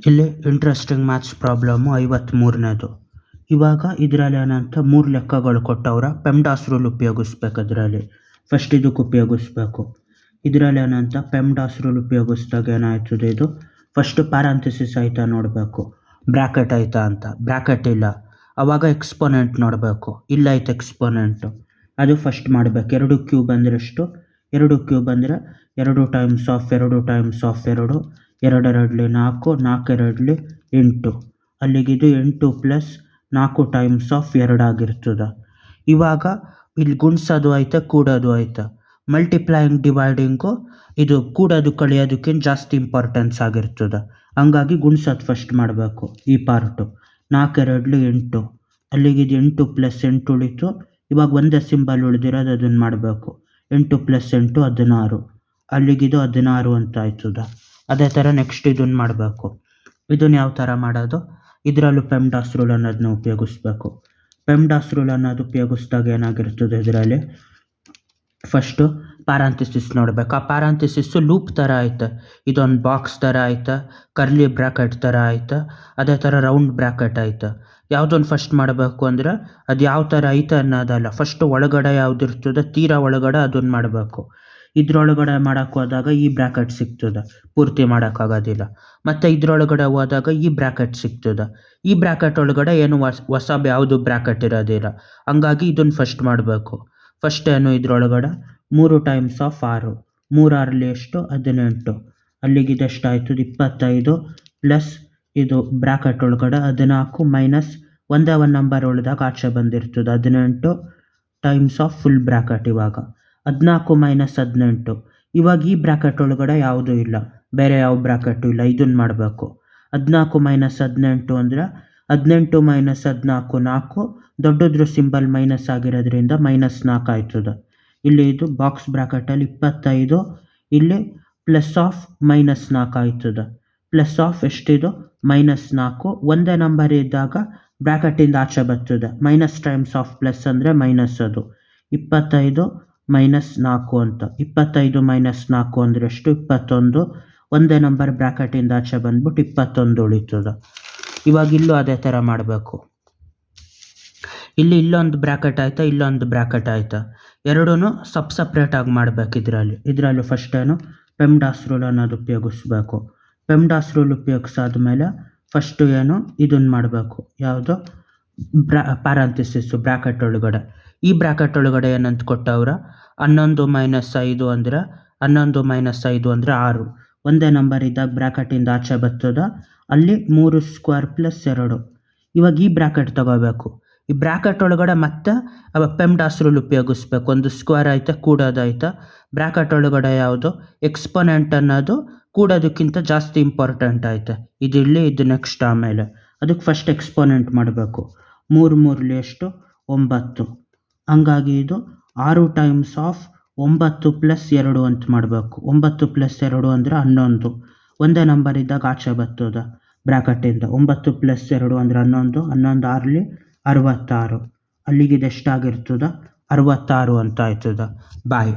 ಇಲ್ಲಿ interesting maths problem 53ನೇದು. ಇವಾಗ ಇದರಲ್ಲಿ ಏನಂತ 3 ಲೆಕ್ಕಗಳು ಕೊಟ್ಟವ್ರೆ. ಪೆಮ್ಡಾಸ್ ರೂಲ್ ಉಪಯೋಗಿಸ್ಬೇಕು. ಅದರಲ್ಲಿ ಫಸ್ಟ್ ಇದಕ್ಕೆ ಉಪಯೋಗಿಸ್ಬೇಕು. ಇದರಲ್ಲಿ ಏನಂತ ಪೆಮ್ಡಾಸ್ ರೂಲ್ ಉಪಯೋಗಿಸಿದಾಗ ಏನಾಯ್ತದೆ, ಇದು ಫಸ್ಟು ಪ್ಯಾರಂಥೆಸಿಸ್ ಆಯ್ತಾ ನೋಡಬೇಕು, ಬ್ರ್ಯಾಕೆಟ್ ಆಯ್ತಾ ಅಂತ. ಬ್ರ್ಯಾಕೆಟ್ ಇಲ್ಲ, ಆವಾಗ ಎಕ್ಸ್ಪೋನೆಂಟ್ ನೋಡಬೇಕು. ಇಲ್ಲ ಆಯ್ತು ಎಕ್ಸ್ಪೋನೆಂಟು, ಅದು ಫಸ್ಟ್ ಮಾಡಬೇಕು. 2 ಕ್ಯೂಬ್ ಅಂದರೆ ಎಷ್ಟು? 2 ಕ್ಯೂಬ್ ಅಂದರೆ 2 times of 2 times of 2, 2 2 4, 4 2 8. ಅಲ್ಲಿಗಿದು 8 plus 4 times of 2 ಆಗಿರ್ತದೆ. ಇವಾಗ ಇಲ್ಲಿ ಗುಣಿಸೋದು ಆಯ್ತಾ, ಕೂಡೋದು ಆಯ್ತಾ. ಮಲ್ಟಿಪ್ಲೈಯಿಂಗ್ ಡಿವೈಡಿಂಗು ಇದು ಕೂಡೋದು ಕಳಿಯೋದಕ್ಕಿಂತ ಜಾಸ್ತಿ ಇಂಪಾರ್ಟೆನ್ಸ್ ಆಗಿರ್ತದೆ. ಹಂಗಾಗಿ ಗುಣಿಸೋದು ಫಸ್ಟ್ ಮಾಡಬೇಕು. ಈ ಪಾರ್ಟು 4 2 8, ಅಲ್ಲಿಗಿದು 8 ಪ್ಲಸ್ 8 ಉಳಿತು. ಇವಾಗ ಒಂದೇ ಸಿಂಬಲ್ ಉಳಿದಿರೋದು, ಅದನ್ನು ಮಾಡಬೇಕು. 8 ಪ್ಲಸ್ 8 16, ಅಲ್ಲಿಗಿದು 16 ಅಂತ ಆಯ್ತದ. ಅದೇ ಥರ ನೆಕ್ಸ್ಟ್ ಇದನ್ನು ಮಾಡಬೇಕು. ಇದನ್ನು ಯಾವ ಥರ ಮಾಡೋದು? ಇದರಲ್ಲೂ ಪೆಮ್ಡಾಸ್ ರೂಲ್ ಅನ್ನೋದನ್ನ ಉಪಯೋಗಿಸ್ಬೇಕು. ಪೆಮ್ಡಾಸ್ ರೂಲ್ ಅನ್ನೋದು ಉಪಯೋಗಿಸಿದಾಗ ಏನಾಗಿರ್ತದೆ, ಇದರಲ್ಲಿ ಫಸ್ಟು ಪ್ಯಾರಂಥೆಸಿಸ್ ನೋಡಬೇಕು. ಆ ಪ್ಯಾರಂಥೆಸಿಸ್ಸು ಲೂಪ್ ಥರ ಆಯ್ತು, ಇದೊಂದು ಬಾಕ್ಸ್ ಥರ ಆಯ್ತಾ, ಕರ್ಲಿ ಬ್ರ್ಯಾಕೆಟ್ ಥರ ಆಯ್ತಾ, ಅದೇ ಥರ ರೌಂಡ್ ಬ್ರ್ಯಾಕೆಟ್ ಆಯ್ತಾ. ಯಾವುದೊಂದು ಫಸ್ಟ್ ಮಾಡಬೇಕು ಅಂದರೆ ಅದು ಯಾವ ಥರ ಐತೆ ಅನ್ನೋದಲ್ಲ, ಫಸ್ಟು ಒಳಗಡೆ ಯಾವ್ದು ಇರ್ತದೆ ತೀರಾ ಒಳಗಡೆ ಅದನ್ನು ಮಾಡಬೇಕು. ಇದ್ರೊಳಗಡೆ ಮಾಡೋಕ್ಕೆ ಹೋದಾಗ ಈ ಬ್ರ್ಯಾಕೆಟ್ ಸಿಗ್ತದೆ, ಪೂರ್ತಿ ಮಾಡೋಕ್ಕಾಗೋದಿಲ್ಲ. ಮತ್ತು ಇದ್ರೊಳಗಡೆ ಹೋದಾಗ ಈ ಬ್ರ್ಯಾಕೆಟ್ ಸಿಗ್ತದೆ. ಈ ಬ್ರ್ಯಾಕೆಟ್ ಒಳಗಡೆ ಏನು ಹೊಸ ಯಾವುದು ಬ್ರ್ಯಾಕೆಟ್ ಇರೋದಿಲ್ಲ. ಹಂಗಾಗಿ ಇದನ್ನು ಫಸ್ಟ್ ಮಾಡಬೇಕು. ಫಸ್ಟ್ ಏನು ಇದ್ರೊಳಗಡೆ 3 ಟೈಮ್ಸ್ ಆಫ್ 6, 3 6 ಎಷ್ಟು? 18. ಅಲ್ಲಿಗಿದೆ ಎಷ್ಟಾಯ್ತು? 25 ಪ್ಲಸ್ ಇದು ಬ್ರ್ಯಾಕೆಟ್ ಒಳಗಡೆ 14 ಮೈನಸ್ ಒಂದೇ ಒಂದು ನಂಬರ್ ಉಳಿದಾಗ ಆಚೆ ಬಂದಿರ್ತದೆ 18 ಟೈಮ್ಸ್ ಆಫ್ ಫುಲ್ ಬ್ರ್ಯಾಕೆಟ್. ಇವಾಗ 14 ಮೈನಸ್ 18. ಇವಾಗ ಈ ಬ್ರ್ಯಾಕೆಟ್ ಒಳಗಡೆ ಯಾವುದೂ ಇಲ್ಲ, ಬೇರೆ ಯಾವ ಬ್ರ್ಯಾಕೆಟು ಇಲ್ಲ. ಇದನ್ನು ಮಾಡಬೇಕು. 14 ಮೈನಸ್ 18 ಅಂದರೆ 18 ಮೈನಸ್ 14 4, ದೊಡ್ಡದ್ರ ಸಿಂಬಲ್ ಮೈನಸ್ ಆಗಿರೋದ್ರಿಂದ ಮೈನಸ್ 4 ಆಯ್ತದೆ. ಇಲ್ಲಿ ಇದು ಬಾಕ್ಸ್ ಬ್ರ್ಯಾಕೆಟಲ್ಲಿ 25, ಇಲ್ಲಿ ಪ್ಲಸ್ ಆಫ್ ಮೈನಸ್ 4 ಆಯ್ತದೆ. ಪ್ಲಸ್ ಆಫ್ ಎಷ್ಟಿದು? ಮೈನಸ್ 4. ಒಂದೇ ನಂಬರ್ ಇದ್ದಾಗ ಬ್ರ್ಯಾಕೆಟಿಂದ ಆಚೆ ಬರ್ತದೆ. ಮೈನಸ್ ಟೈಮ್ಸ್ ಆಫ್ ಪ್ಲಸ್ ಅಂದರೆ ಮೈನಸ್. ಅದು 25 ಮೈನಸ್ 4 ಅಂತ. 25 ಮೈನಸ್ 4 ಅಂದರೆ ಎಷ್ಟು? 21. ಒಂದೇ ನಂಬರ್ ಬ್ರ್ಯಾಕೆಟಿಂದ ಆಚೆ ಬಂದ್ಬಿಟ್ಟು 21 ಉಳಿತದೆ. ಇವಾಗ ಇಲ್ಲೂ ಅದೇ ಥರ ಮಾಡಬೇಕು. ಇಲ್ಲಿ ಇಲ್ಲೊಂದು ಬ್ರ್ಯಾಕೆಟ್ ಆಯಿತಾ, ಇಲ್ಲೊಂದು ಬ್ರ್ಯಾಕೆಟ್ ಆಯಿತಾ, ಎರಡೂ ಸಪ್ರೇಟಾಗಿ ಮಾಡಬೇಕು. ಇದರಲ್ಲಿ ಫಸ್ಟ್ ಏನು ಪೆಮ್ಡಾಸ್ ರೂಲ್ ಅನ್ನೋದು ಉಪಯೋಗಿಸ್ಬೇಕು. ಪೆಮ್ಡಾಸ್ ರೂಲ್ ಉಪಯೋಗಿಸಾದ್ಮೇಲೆ ಫಸ್ಟು ಏನು ಇದನ್ನು ಮಾಡಬೇಕು. ಯಾವುದು? ಪ್ಯಾರಂಥೆಸಿಸ್ಸು ಬ್ರ್ಯಾಕೆಟ್ ಒಳಗಡೆ. ಈ ಬ್ರ್ಯಾಕೆಟ್ ಒಳಗಡೆ ಏನಂತ ಕೊಟ್ಟವ್ರ? 11 ಮೈನಸ್ 5 ಅಂದರೆ 11 ಮೈನಸ್ 5 ಅಂದರೆ 6. ಒಂದೇ ನಂಬರ್ ಇದ್ದಾಗ ಬ್ರ್ಯಾಕೆಟಿಂದ ಆಚೆ ಬರ್ತದ. ಅಲ್ಲಿ 3 ಸ್ಕ್ವೇರ್ ಪ್ಲಸ್ 2. ಇವಾಗ ಈ ಬ್ರ್ಯಾಕೆಟ್ ತಗೋಬೇಕು. ಈ ಬ್ರ್ಯಾಕೆಟ್ ಒಳಗಡೆ ಮತ್ತೆ ಪೆಮ್ಡಾಸ್ ರೂಲ್ ಉಪಯೋಗಿಸ್ಬೇಕು. ಒಂದು ಸ್ಕ್ವೇರ್ ಆಯ್ತಾ, ಕೂಡೋದಾಯ್ತಾ. ಬ್ರ್ಯಾಕೆಟ್ ಒಳಗಡೆ ಯಾವುದು? ಎಕ್ಸ್ಪೋನೆಂಟ್ ಅನ್ನೋದು ಕೂಡೋದಕ್ಕಿಂತ ಜಾಸ್ತಿ ಇಂಪಾರ್ಟೆಂಟ್ ಆಯ್ತು. ಇದಿರಲಿ, ಇದು ನೆಕ್ಸ್ಟ್ ಆಮೇಲೆ. ಅದಕ್ಕೆ ಫಸ್ಟ್ ಎಕ್ಸ್ಪೋನೆಂಟ್ ಮಾಡಬೇಕು. 3 3 ಎಷ್ಟು? 9. ಹಂಗಾಗಿ ಇದು 6 ಟೈಮ್ಸ್ ಆಫ್ 9 ಪ್ಲಸ್ 2 ಅಂತ ಮಾಡಬೇಕು. 9 ಪ್ಲಸ್ 2 ಅಂದರೆ 11. ಒಂದೇ ನಂಬರ್ ಇದ್ದಾಗ ಆಚೆ ಬರ್ತದೆ ಬ್ರ್ಯಾಕೆಟಿಂದ. 9 ಪ್ಲಸ್ 2 ಅಂದರೆ 11. 11 6 66. ಅಲ್ಲಿಗಿದೆ ಎಷ್ಟಾಗಿರ್ತದೆ? 66 ಅಂತ ಆಯ್ತದೆ. ಬಾಯ್.